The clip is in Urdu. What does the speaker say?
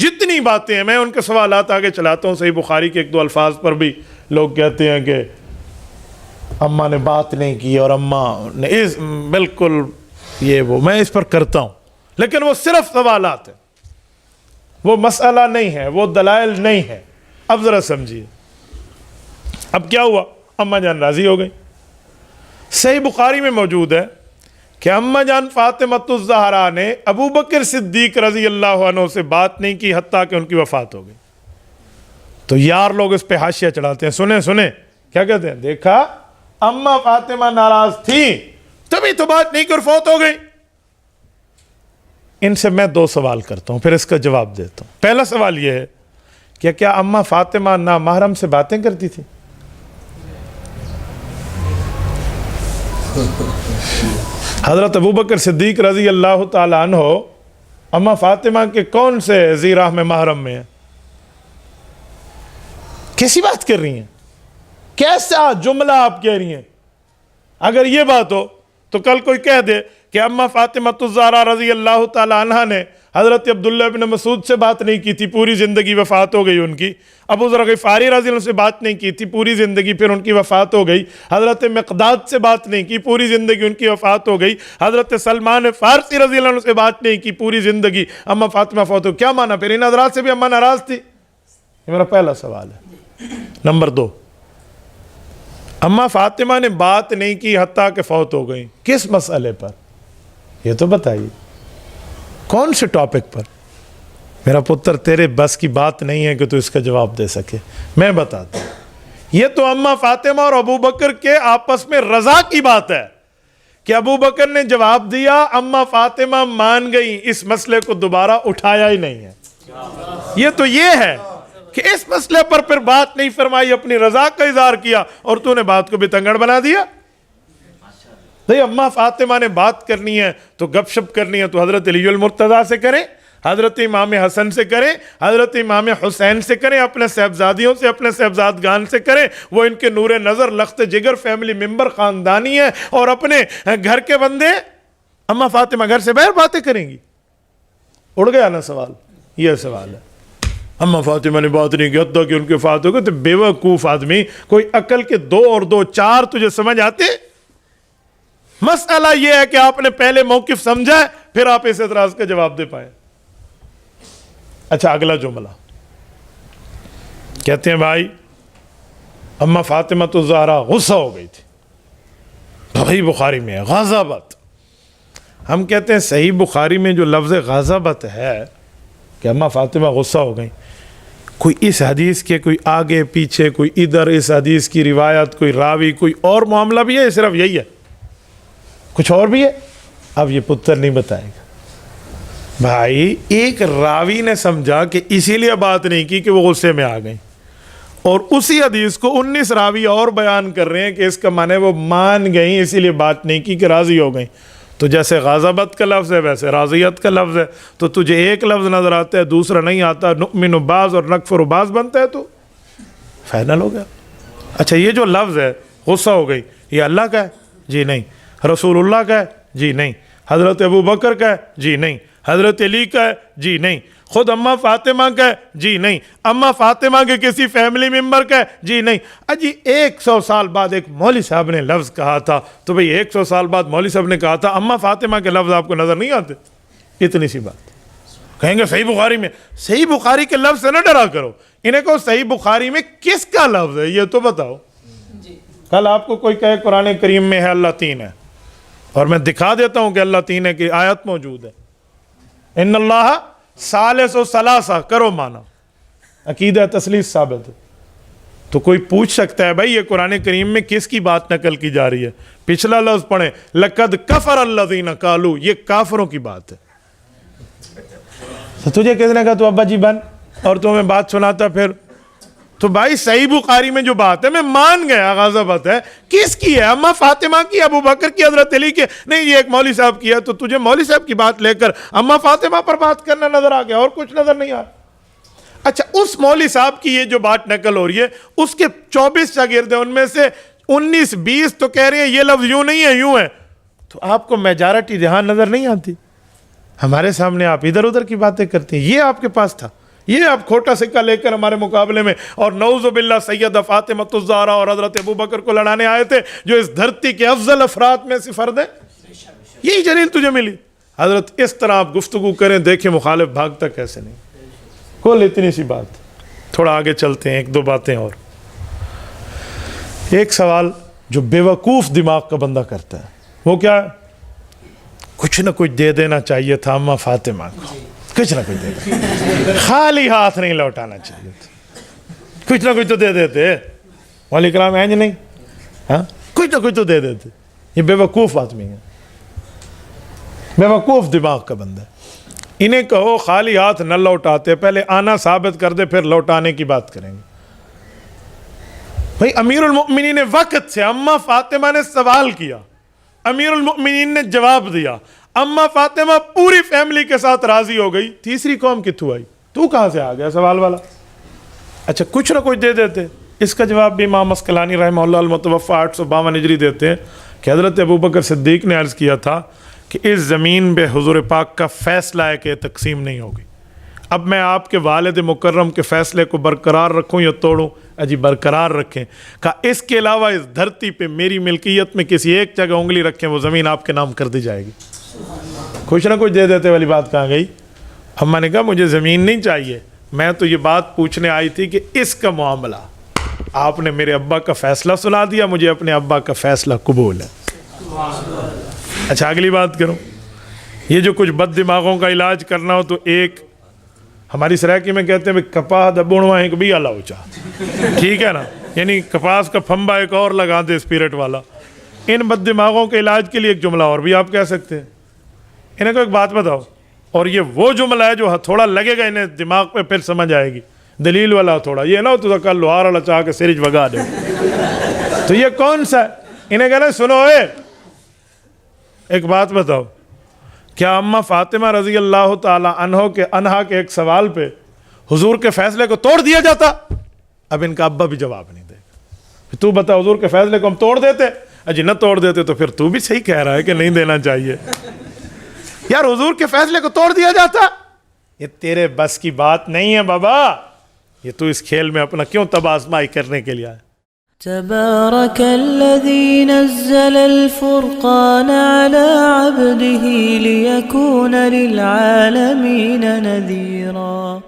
جتنی باتیں ہیں، میں ان کے سوالات آگے چلاتا ہوں. صحیح بخاری کے ایک دو الفاظ پر بھی لوگ کہتے ہیں کہ اماں نے بات نہیں کی اور اماں نے بالکل یہ وہ، میں اس پر کرتا ہوں، لیکن وہ صرف سوالات ہیں، وہ مسئلہ نہیں ہے، وہ دلائل نہیں ہے. اب ذرا سمجھیے اب کیا ہوا. اماں جان راضی ہو گئی. صحیح بخاری میں موجود ہے کہ اماں جان فاطمۃ الزہرا نے ابو بکر صدیق رضی اللہ عنہ سے بات نہیں کی حتیٰ کہ ان کی وفات ہو گئی. تو یار لوگ اس پہ حاشیہ چڑھاتے ہیں، سنیں کیا کہتے ہیں، دیکھا اماں فاطمہ ناراض تھی تبھی تو بات نہیں کر فوت ہو گئی. ان سے میں دو سوال کرتا ہوں، پھر اس کا جواب دیتا ہوں. پہلا سوال یہ ہے کہ کیا اماں فاطمہ نامحرم سے باتیں کرتی تھی؟ حضرت ابو بکر صدیق رضی اللہ تعالی عنہ اماں فاطمہ کے کون سے ذی رحم محرم میں ہیں؟ کیسی بات کر رہی ہیں؟ کیسا جملہ آپ کہہ رہی ہیں؟ اگر یہ بات ہو تو کل کوئی کہہ دے کہ اماں فاطمۃ الزہرا رضی اللہ تعالی عنہ نے حضرت عبداللہ بن مسعود سے بات نہیں کی تھی، پوری زندگی وفات ہو گئی ان کی. ابو ذر غفاری رضی اللہ عنہ سے بات نہیں کی تھی، پوری زندگی پھر ان کی وفات ہو گئی. حضرت مقداد سے بات نہیں کی، پوری زندگی ان کی وفات ہو گئی. حضرت سلمان فارسی رضی اللہ عنہ سے بات نہیں کی، پوری زندگی اماں فاطمہ فوت ہو. کیا مانا پھر ان حضرات سے بھی اماں ناراض تھی؟ یہ میرا پہلا سوال ہے. نمبر دو، اماں فاطمہ نے بات نہیں کی حتیٰ کہ فوت ہو گئی، کس مسئلے پر؟ یہ تو بتائیے، کون سے ٹاپک پر؟ میرا پتر تیرے بس کی بات نہیں ہے کہ تو اس کا جواب دے سکے، میں بتاتا ہوں. یہ تو اماں فاطمہ اور ابو بکر کے آپس میں رضا کی بات ہے کہ ابو بکر نے جواب دیا، اماں فاطمہ مان گئی، اس مسئلے کو دوبارہ اٹھایا ہی نہیں ہے. یہ تو یہ ہے کہ اس مسئلے پر پھر بات نہیں فرمائی، اپنی رضا کا اظہار کیا اور تو نے بات کو بھی تنگڑ بنا دیا. نہیں، اماں فاطمہ نے بات کرنی ہے تو گپ شپ کرنی ہے تو حضرت علی المرتضیٰ سے کریں، حضرت امام حسن سے کریں، حضرت امام حسین سے کریں، اپنے صاحبزادیوں سے، اپنے صاحبزادگان سے کریں. وہ ان کے نور نظر، لخت جگر، فیملی ممبر، خاندانی ہے اور اپنے گھر کے بندے. اماں فاطمہ گھر سے باہر باتیں کریں گی؟ اڑ گیا نا سوال. یہ سوال ہے اماں فاطمہ نے بات نہیں کی حتیٰ کہ ان کے وفات ہو گئے. تو بے وقوف آدمی، کوئی عقل کے 2 اور 2 4 تجھے سمجھ آتے؟ مسئلہ یہ ہے کہ آپ نے پہلے موقف سمجھا ہے، پھر آپ اس اعتراض کا جواب دے پائیں. اچھا، اگلا جملہ کہتے ہیں بھائی اماں فاطمہ الزہرا غصہ ہو گئی تھی. صحیح بخاری میں ہے غضبت. ہم کہتے ہیں صحیح بخاری میں جو لفظ غضبت ہے کہ اماں فاطمہ غصہ ہو گئی، کوئی اس حدیث کے کوئی آگے پیچھے، کوئی ادھر اس حدیث کی روایت، کوئی راوی، کوئی اور معاملہ بھی ہے؟ صرف یہی ہے؟ کچھ اور بھی ہے؟ اب یہ پتر نہیں بتائے گا. بھائی ایک راوی نے سمجھا کہ اسی لیے بات نہیں کی کہ وہ غصے میں آ گئیں، اور اسی حدیث کو 19 راوی اور بیان کر رہے ہیں کہ اس کا معنی وہ مان گئیں اسی لیے بات نہیں کی کہ راضی ہو گئیں. تو جیسے غضبت کا لفظ ہے ویسے راضیت کا لفظ ہے. تو تجھے ایک لفظ نظر آتا ہے، دوسرا نہیں آتا، نؤمن بعض اور نکفر بعض بنتا ہے، تو فائنل ہو گیا. اچھا، یہ جو لفظ ہے غصہ ہو گئی، یہ اللہ کا ہے؟ جی نہیں. رسول اللہ کا ہے؟ جی نہیں. حضرت ابو بکر کا ہے؟ جی نہیں. حضرت علی کا ہے؟ جی نہیں. خود اماں فاطمہ کا ہے؟ جی نہیں. اماں فاطمہ کے کسی فیملی ممبر کا ہے؟ جی نہیں. اجی 100 سال بعد ایک مولوی صاحب نے لفظ کہا تھا، تو بھئی 100 سال بعد مولوی صاحب نے کہا تھا، اماں فاطمہ کے لفظ آپ کو نظر نہیں آتے؟ اتنی سی بات. کہیں گے صحیح بخاری میں. صحیح بخاری کے لفظ سے نہ ڈرا کرو، انہیں کہو صحیح بخاری میں کس کا لفظ ہے یہ تو بتاؤ. کل آپ کو کوئی کہے قرآن کریم میں ہے اللہ 3 ہے، اور میں دکھا دیتا ہوں کہ اللہ 3 ہے کی آیت موجود ہے، ان اللہ ثالث و ثلاثہ، کرو مانا، عقیدہ تثلیث ثابت ہے. تو کوئی پوچھ سکتا ہے بھائی یہ قرآن کریم میں کس کی بات نقل کی جا رہی ہے؟ پچھلا لفظ پڑھیں، لقد کفر الذین قالوا، یہ کافروں کی بات ہے. تو تجھے کس نے کہا تو ابا جی بن اور تمہیں بات سناتا پھر؟ تو بھائی صحیح بخاری میں جو بات ہے میں مان گیا غضبت ہے، کس کی ہے؟ اماں فاطمہ کی، ابو بکر کی، حضرت علی کی؟ نہیں، یہ ایک مولوی صاحب کی ہے. تو تجھے مولوی صاحب کی بات لے کر اماں فاطمہ پر بات کرنا نظر آ گیا اور کچھ نظر نہیں آ رہا. اچھا، اس مولوی صاحب کی یہ جو بات نقل ہو رہی ہے، اس کے 24 شاگرد ہیں، ان میں سے 19 20 تو کہہ رہے ہیں یہ لفظ یوں نہیں ہے یوں ہے. تو آپ کو میجارٹی دھیان نظر نہیں آتی؟ ہمارے سامنے آپ ادھر ادھر کی باتیں کرتے ہیں. یہ آپ کے پاس تھا یہ آپ کھوٹا سکہ لے کر ہمارے مقابلے میں اور نعوذ باللہ سیدہ فاطمہ الزہرا اور حضرت ابوبکر کو لڑانے آئے تھے جو اس دھرتی کے افضل افراد میں سے فرد ہیں. یہی جلیل تجھے ملی. حضرت اس طرح آپ گفتگو کریں, دیکھیں مخالف بھاگتا کیسے نہیں. کل اتنی سی بات. تھوڑا آگے چلتے ہیں, ایک دو باتیں اور. ایک سوال جو بیوقوف دماغ کا بندہ کرتا ہے وہ کیا ہے؟ کچھ نہ کچھ دے دینا چاہیے تھا اماں فاطمہ کو, کچھ نہ کچھ دے دینا, خالی ہاتھ نہیں لوٹانا چاہیے تھا, کچھ نہ کچھ تو دے دیتے. مولا کرام اینج نہیں, ہاں کچھ نہ کچھ تو دے دیتے. یہ بیوقوف آدمی ہے, بیوقوف دماغ کا بندہ ہے. انہیں کہو خالی ہاتھ نہ لوٹاتے, پہلے آنا ثابت کر دے پھر لوٹانے کی بات کریں گے. بھئی امیر المؤمنین نے وقت سے اماں فاطمہ نے سوال کیا, امیر المؤمنین نے جواب دیا, اماں فاطمہ پوری فیملی کے ساتھ راضی ہو گئی. تیسری قوم کتھوں آئی؟ تو کہاں سے آ گیا سوال والا؟ اچھا کچھ نہ کچھ دے دیتے. اس کا جواب بھی امام اسقلانی رحمہ اللہ المتوفی 852 ہجری دیتے ہیں کہ حضرت ابوبکر صدیق نے عرض کیا تھا کہ اس زمین پہ حضور پاک کا فیصلہ ہے کہ تقسیم نہیں ہوگی. اب میں آپ کے والد مکرم کے فیصلے کو برقرار رکھوں یا توڑوں؟ اجی برقرار رکھیں. کہا اس کے علاوہ اس دھرتی پہ میری ملکیت میں کسی ایک جگہ انگلی رکھیں وہ زمین آپ کے نام کر دی جائے گی. کچھ نہ کچھ دے دیتے والی بات کہاں گئی؟ اماں نے کہا مجھے زمین نہیں چاہیے, میں تو یہ بات پوچھنے آئی تھی کہ اس کا معاملہ آپ نے میرے ابا کا فیصلہ سنا دیا, مجھے اپنے ابا کا فیصلہ قبول ہے. اچھا اگلی بات کروں. یہ جو کچھ بد دماغوں کا علاج کرنا ہو تو ایک ہماری سرائکی میں کہتے ہیں کپاہ دبوڑواں ایک بھی آلہ اونچا, ٹھیک ہے نا, یعنی کپاس کا پھمبا ایک اور لگا دے اسپیرٹ والا. ان بد دماغوں کے علاج کے لیے ایک جملہ اور بھی آپ کہہ سکتے ہیں. انہیں کو ایک بات بتاؤ, اور یہ وہ جملہ ہے جو تھوڑا لگے گا انہیں دماغ پہ پھر سمجھ آئے گی, دلیل والا تھوڑا, یہ نہ ہو تو کل لوہار والا چاہ کے سرج بگا دے. تو یہ کون سا ہے؟ انہیں کہنا سنو ایک بات بتاؤ, کیا اماں فاطمہ رضی اللہ تعالی عنہا کے ایک سوال پہ حضور کے فیصلے کو توڑ دیا جاتا؟ اب ان کا ابا بھی جواب نہیں دے گا. تو بتا حضور کے فیصلے کو ہم توڑ دیتے؟ اجی نہ توڑ دیتے تو پھر تو بھی صحیح کہہ رہا ہے کہ نہیں دینا چاہیے. یار حضور کے فیصلے کو توڑ دیا جاتا, یہ تیرے بس کی بات نہیں ہے بابا. یہ تو اس کھیل میں اپنا کیوں تباہ آزمائی کرنے کے لیے آئے؟ تبارك الذي نزل الفرقان على عبده ليكون للعالمين نذيرا.